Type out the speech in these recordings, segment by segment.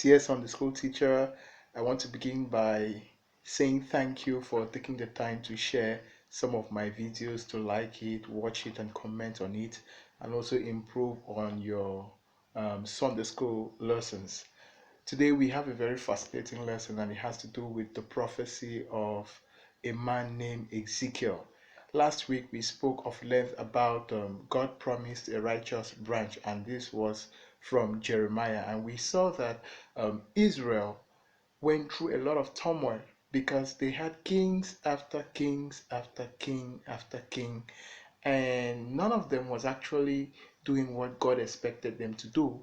Dear Sunday school teacher, I want to begin by saying thank you for taking the time to share some of my videos, to like it, watch it, and comment on it, and also improve on your Sunday school lessons. Today we have a very fascinating lesson, and it has to do with the prophecy of a man named Ezekiel. Last week we spoke of length about God promised a righteous branch, and this was from Jeremiah. And we saw that Israel went through a lot of turmoil because they had kings after kings after king after king, and none of them was actually doing what God expected them to do,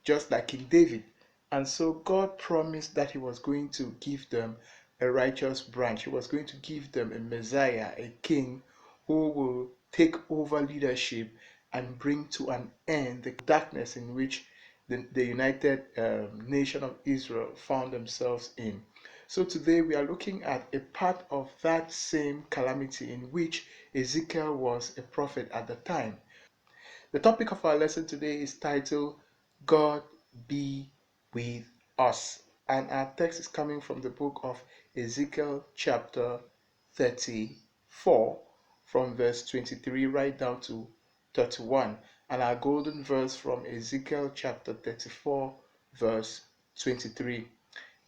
just like King David. And so God promised that He was going to give them a righteous branch. He was going to give them a Messiah, a king who will take over leadership and bring to an end the darkness in which the united nation of Israel found themselves in. So today we are looking at a part of that same calamity in which Ezekiel was a prophet at the time. The topic of our lesson today is titled God Be With Us, and our text is coming from the book of Ezekiel chapter 34 from verse 23 right down to 31, and our golden verse from Ezekiel chapter 34 verse 23.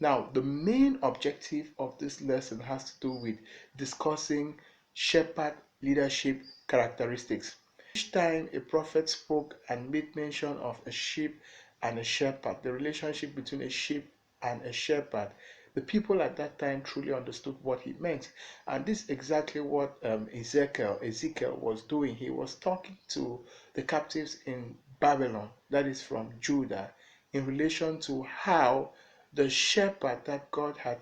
Now, the main objective of this lesson has to do with discussing shepherd leadership characteristics. Each time a prophet spoke and made mention of a sheep and a shepherd, the relationship between a sheep and a shepherd, the people at that time truly understood what he meant. And this is exactly what Ezekiel was doing. He was talking to the captives in Babylon, that is from Judah, in relation to how the shepherd that God had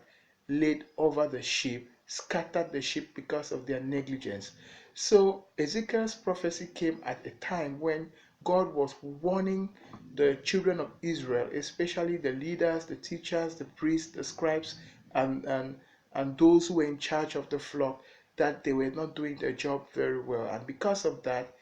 laid over the sheep scattered the sheep because of their negligence. So Ezekiel's prophecy came at a time when God was warning the children of Israel, especially the leaders, the teachers, the priests, the scribes, and those who were in charge of the flock, that they were not doing their job very well. And because of that,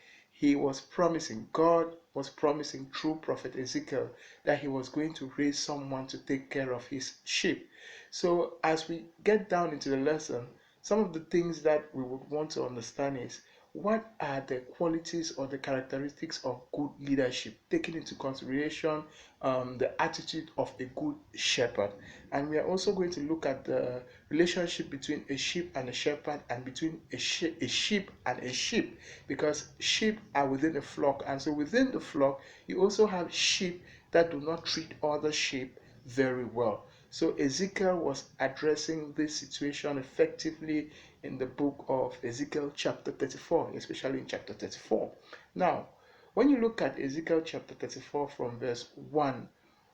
God was promising through prophet Ezekiel that he was going to raise someone to take care of his sheep. So as we get down into the lesson, some of the things that we would want to understand is, what are the qualities or the characteristics of good leadership, taking into consideration the attitude of a good shepherd. And we are also going to look at the relationship between a sheep and a shepherd, and between a sheep and a sheep, because sheep are within a flock, and so within the flock you also have sheep that do not treat other sheep very well. So Ezekiel was addressing this situation effectively in the book of Ezekiel chapter 34, especially in chapter 34. Now, when you look at Ezekiel chapter 34 from verse 1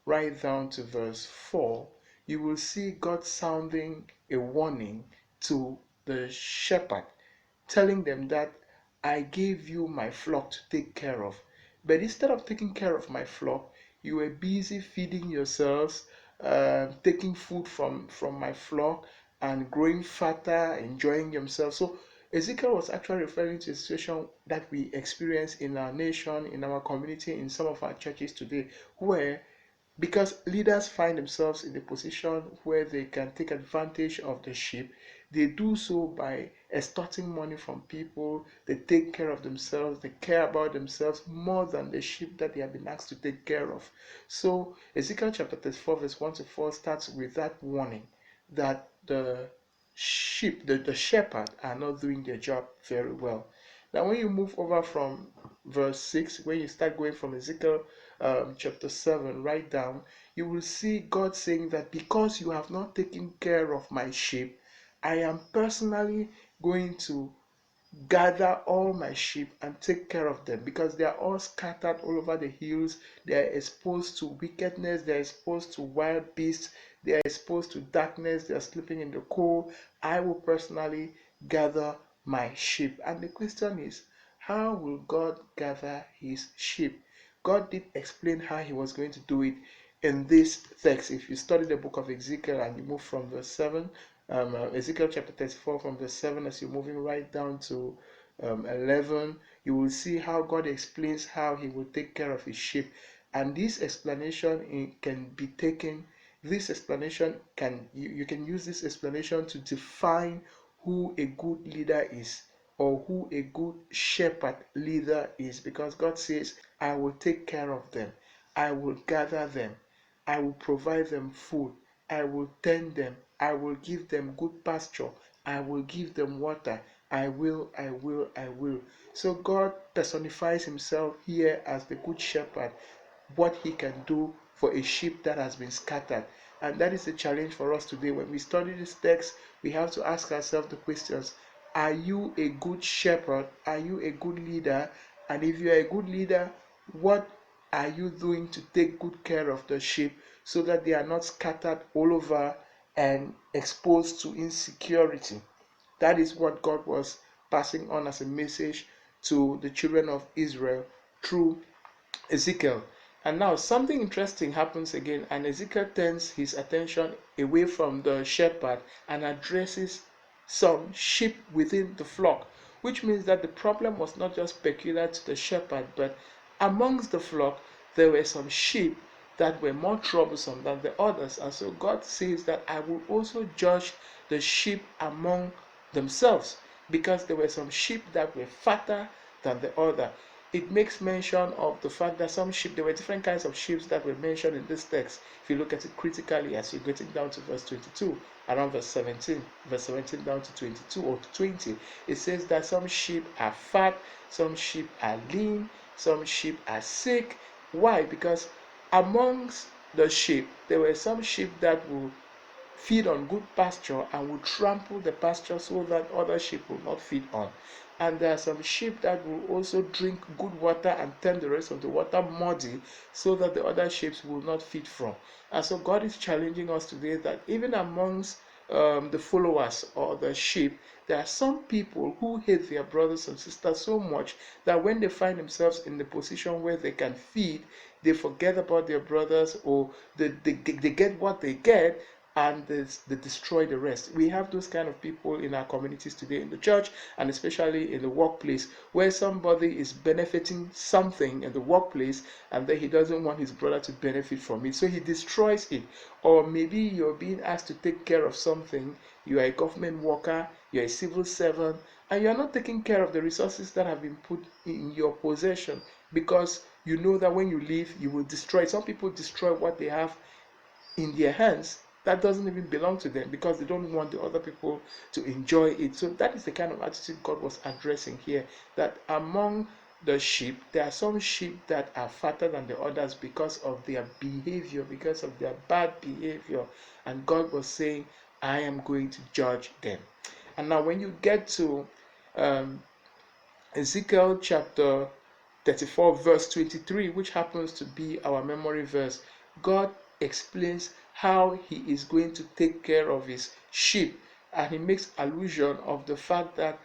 right down to verse 4, you will see God sounding a warning to the shepherd, telling them that I gave you my flock to take care of. But instead of taking care of my flock, you were busy feeding yourselves, taking food from my flock, and growing fatter, enjoying themselves. So Ezekiel was actually referring to a situation that we experience in our nation, in our community, in some of our churches today, where because leaders find themselves in a position where they can take advantage of the sheep, they do so by extorting money from people. They take care of themselves, they care about themselves more than the sheep that they have been asked to take care of. So Ezekiel chapter 34 verse 1 to 4 starts with that warning that the sheep, the shepherd, are not doing their job very well. Now when you move over from verse 6, when you start going from Ezekiel chapter 7 right down, you will see God saying that because you have not taken care of my sheep, I am personally going to gather all my sheep and take care of them, because they are all scattered all over the hills. They are exposed to wickedness, they are exposed to wild beasts, they are exposed to darkness, they are sleeping in the cold. I will personally gather my sheep. And the question is, how will God gather his sheep? God did explain how he was going to do it in this text. If you study the book of Ezekiel and you move from verse 7, Ezekiel chapter 34 from verse 7, as you're moving right down to 11, you will see how God explains how he will take care of his sheep. And this explanation can be taken this explanation you can use this explanation to define who a good leader is, or who a good shepherd leader is, because God says, I will take care of them, I will gather them, I will provide them food, I will tend them, I will give them good pasture, I will give them water, I will, I will, I will. So God personifies himself here as the good shepherd, what he can do for a sheep that has been scattered. And that is the challenge for us today. When we study this text, we have to ask ourselves the questions: are you a good shepherd? Are you a good leader? And if you are a good leader, what are you doing to take good care of the sheep so that they are not scattered all over and exposed to insecurity? That is what God was passing on as a message to the children of Israel through Ezekiel. And now something interesting happens again, and Ezekiel turns his attention away from the shepherd and addresses some sheep within the flock, which means that the problem was not just peculiar to the shepherd, but amongst the flock there were some sheep that were more troublesome than the others. And so God says that I will also judge the sheep among themselves, because there were some sheep that were fatter than the other. It makes mention of the fact that some sheep, there were different kinds of sheep that were mentioned in this text. If you look at it critically as you're getting down to verse 22, around verse 17 down to 22 or to 20, it says that some sheep are fat, some sheep are lean, some sheep are sick. Why? Because amongst the sheep, there were some sheep that will feed on good pasture and will trample the pasture so that other sheep will not feed on. And there are some sheep that will also drink good water and turn the rest of the water muddy so that the other sheep will not feed from. And so God is challenging us today that even amongst the followers or the sheep, there are some people who hate their brothers and sisters so much that when they find themselves in the position where they can feed, they forget about their brothers, or they get what they get and they destroy the rest. We have those kind of people in our communities today in the church, and especially in the workplace, where somebody is benefiting something in the workplace and then he doesn't want his brother to benefit from it, so he destroys it. Or maybe you're being asked to take care of something, you are a government worker, you're a civil servant, and you're not taking care of the resources that have been put in your possession, because you know that when you leave you will destroy it. Some people destroy what they have in their hands that doesn't even belong to them, because they don't want the other people to enjoy it. So that is the kind of attitude God was addressing here, that among the sheep there are some sheep that are fatter than the others because of their behavior, because of their bad behavior, and God was saying, I am going to judge them. And now when you get to um, Ezekiel chapter 34 verse 23, which happens to be our memory verse, God explains how he is going to take care of his sheep, and he makes allusion of the fact that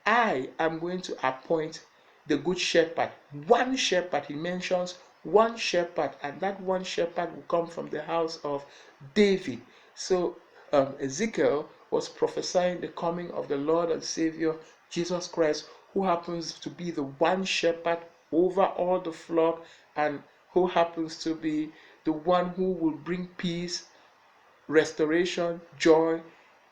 I am going to appoint the good shepherd. One shepherd, he mentions one shepherd, and that one shepherd will come from the house of David. So Ezekiel was prophesying the coming of the Lord and Savior Jesus Christ, who happens to be the one shepherd over all the flock, and who happens to be the one who will bring peace, restoration, joy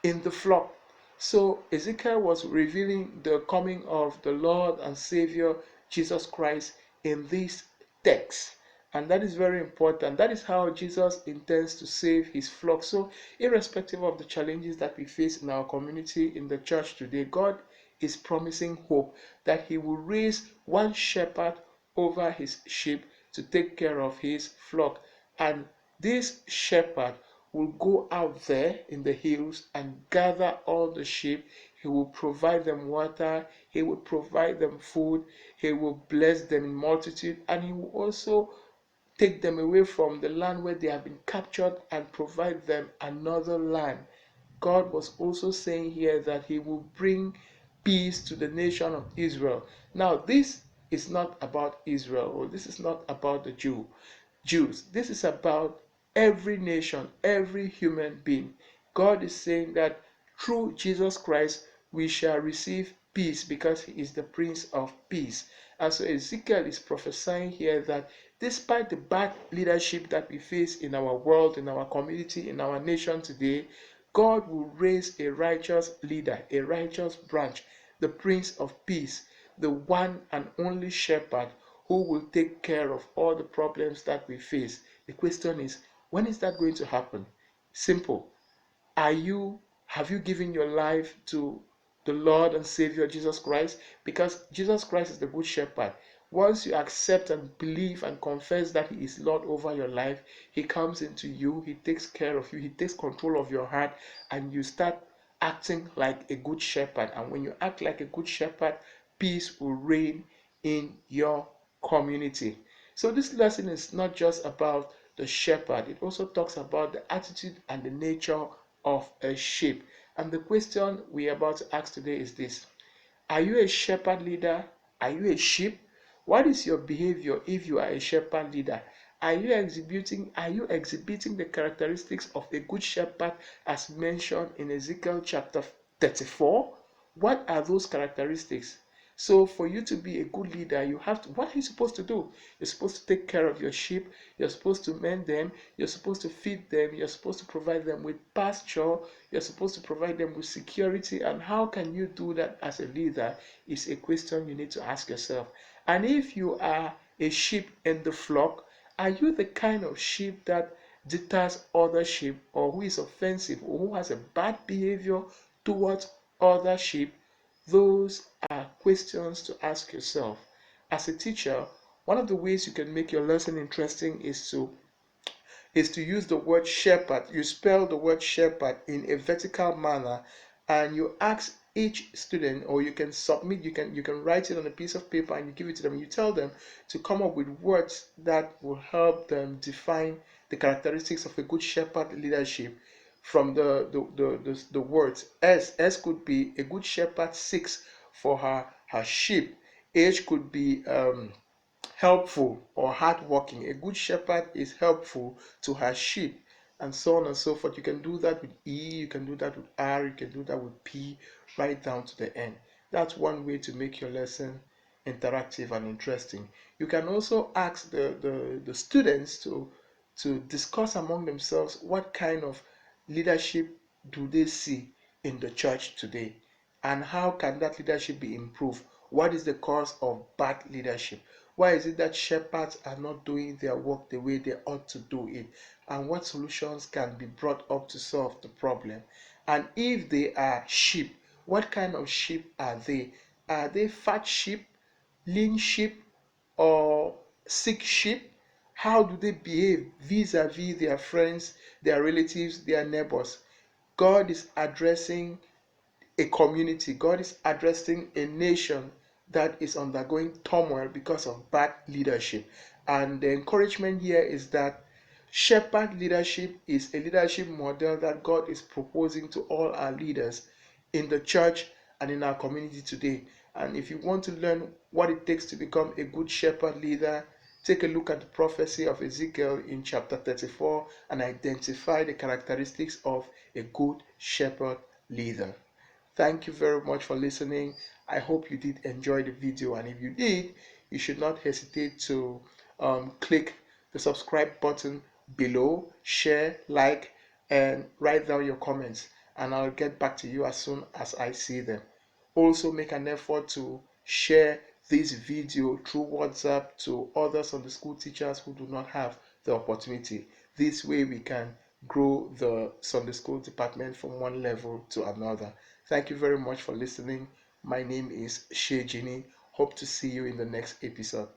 in the flock. So Ezekiel was revealing the coming of the Lord and Savior Jesus Christ in this text. And that is very important. That is how Jesus intends to save his flock. So, irrespective of the challenges that we face in our community, in the church today, God is promising hope that he will raise one shepherd over his sheep to take care of his flock. And this shepherd will go out there in the hills and gather all the sheep. He will provide them water, he will provide them food, he will bless them in multitude, and he will also take them away from the land where they have been captured and provide them another land. God was also saying here that he will bring peace to the nation of Israel. Now, this is not about Israel, or this is not about the Jews. This is about every nation, every human being. God is saying that through Jesus Christ we shall receive peace, because he is the Prince of Peace. And so Ezekiel is prophesying here that despite the bad leadership that we face in our world, in our community, in our nation today, God will raise a righteous leader, a righteous branch, the Prince of Peace, the one and only shepherd who will take care of all the problems that we face. The question is, when is that going to happen? Simple. Have you given your life to the Lord and Savior Jesus Christ? Because Jesus Christ is the good shepherd. Once you accept and believe and confess that He is Lord over your life, He comes into you, He takes care of you, He takes control of your heart, and you start acting like a good shepherd. And when you act like a good shepherd, peace will reign in your community. So this lesson is not just about the shepherd, it also talks about the attitude and the nature of a sheep. And the question we are about to ask today is this: are you a shepherd leader? Are you a sheep? What is your behavior if you are a shepherd leader? Are you exhibiting the characteristics of a good shepherd as mentioned in Ezekiel chapter 34? What are those characteristics? So for you to be a good leader, what are you supposed to do? You're supposed to take care of your sheep, you're supposed to mend them, you're supposed to feed them, you're supposed to provide them with pasture, you're supposed to provide them with security. And how can you do that as a leader is a question you need to ask yourself. And if you are a sheep in the flock, are you the kind of sheep that deters other sheep, or who is offensive, or who has a bad behavior towards other sheep? Those are questions to ask yourself. As a teacher, one of the ways you can make your lesson interesting is to use the word shepherd. You spell the word shepherd in a vertical manner, and you ask each student, or you can submit, you can write it on a piece of paper and you give it to them. You tell them to come up with words that will help them define the characteristics of a good shepherd leadership from the words. S could be a good shepherd seeks for her sheep. H could be helpful or hardworking. A good shepherd is helpful to her sheep, and so on and so forth. You can do that with E, you can do that with R, you can do that with P, right down to the end. That's one way to make your lesson interactive and interesting. You can also ask the students to discuss among themselves what kind of leadership do they see in the church today, and how can that leadership be improved. What is the cause of bad leadership? Why is it that shepherds are not doing their work the way they ought to do it? And what solutions can be brought up to solve the problem? And if they are sheep, what kind of sheep are they? Are they fat sheep, lean sheep, or sick sheep? How do they behave vis-a-vis their friends, their relatives, their neighbors? God is addressing a community. God is addressing a nation that is undergoing turmoil because of bad leadership. And the encouragement here is that shepherd leadership is a leadership model that God is proposing to all our leaders in the church and in our community today. And if you want to learn what it takes to become a good shepherd leader, take a look at the prophecy of Ezekiel in chapter 34 and identify the characteristics of a good shepherd leader. Thank you very much for listening. I hope you did enjoy the video, and if you did, you should not hesitate to click the subscribe button below, share, like, and write down your comments, and I'll get back to you as soon as I see them. Also, make an effort to share this video through WhatsApp to other Sunday school teachers who do not have the opportunity. This way we can grow the Sunday school department from one level to another. Thank you very much for listening. My name is Shejini. Hope to see you in the next episode.